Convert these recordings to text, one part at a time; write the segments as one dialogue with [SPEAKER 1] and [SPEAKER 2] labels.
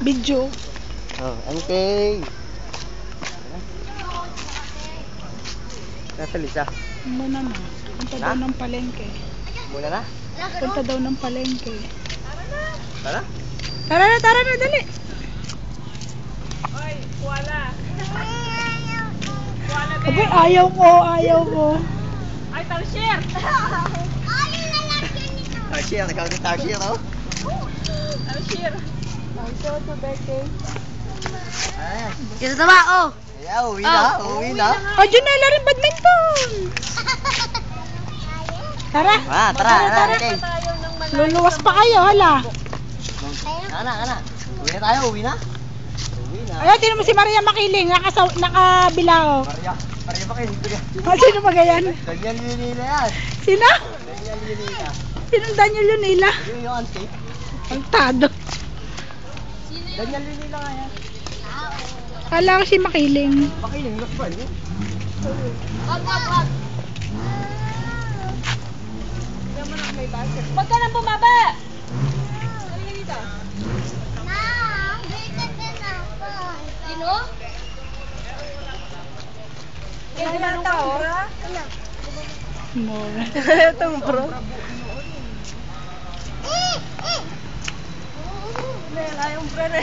[SPEAKER 1] Video.
[SPEAKER 2] Oh, MK. Nasa Lisa.
[SPEAKER 1] Muna na. Punta daw ng palengke.
[SPEAKER 2] Muna na?
[SPEAKER 1] Punta daw ng palengke.
[SPEAKER 2] Tara?
[SPEAKER 1] Tara na, dali.
[SPEAKER 3] Oy, wala.
[SPEAKER 1] Abay, ayaw mo.
[SPEAKER 3] Ay, tarsier.
[SPEAKER 2] Tarsier, nagkawin ng tarsier, no?
[SPEAKER 3] Tarsier.
[SPEAKER 2] Ayan.
[SPEAKER 4] Dito tama, oh.
[SPEAKER 2] Ayan, uwi na.
[SPEAKER 1] Oh, dyan na rin badminton. Tara.
[SPEAKER 2] Tara, MK.
[SPEAKER 1] Luluwas pa kayo, hala.
[SPEAKER 2] Ana. Uwi na.
[SPEAKER 1] Ayun, tinan mo si Maria Makiling, nakabilao.
[SPEAKER 2] Maria pa kayo.
[SPEAKER 1] Sino magayan?
[SPEAKER 2] Daniel Yunila yan.
[SPEAKER 1] Sino?
[SPEAKER 2] Daniel Yunila.
[SPEAKER 1] Sinong Daniel Yunila?
[SPEAKER 2] Yun yung on-state.
[SPEAKER 1] Pagtado.
[SPEAKER 2] Daniel Yunila nga yan.
[SPEAKER 1] Kala ko si Makiling.
[SPEAKER 2] Makiling, look ba yun?
[SPEAKER 3] Wag. Huwag ka nang bumaba. Halika dito. Sino? Kaya tinanong ka, oh.
[SPEAKER 1] More.
[SPEAKER 3] Itong bro. Yung bro na.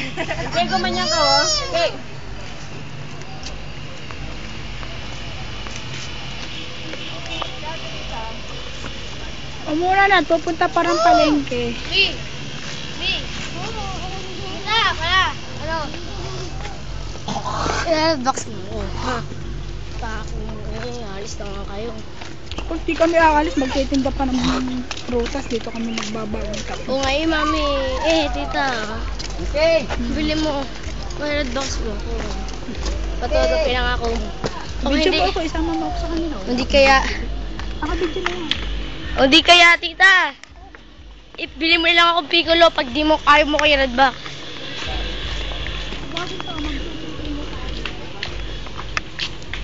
[SPEAKER 3] Okay, gumanyan ka, oh. Okay.
[SPEAKER 1] Umura na, pupunta parang palengke.
[SPEAKER 4] Mi. Wala. Ano? Box mo. Alis na nga kayo.
[SPEAKER 1] Kung di kami aalis, magtitinda pa ng prutas. Dito kami magbabawang kami.
[SPEAKER 4] Oo nga mami. Tita.
[SPEAKER 2] Okay.
[SPEAKER 4] Bili mo. Red box mo. Patuto pinangako.
[SPEAKER 1] Video mo ako, isama mo ako sa kanila.
[SPEAKER 4] Hindi kaya.
[SPEAKER 1] Nakabidyo na yan.
[SPEAKER 4] O di kaya, tita. Bili mo lang akong piccolo pag di mo kaya mo kay Red Box.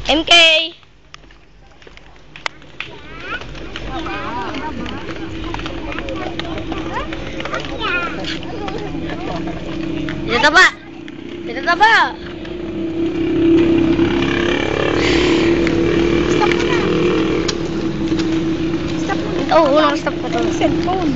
[SPEAKER 4] MK. Dito ba?
[SPEAKER 1] Stop mo na.
[SPEAKER 4] Oo, unang stop ko to.
[SPEAKER 1] Cellphone.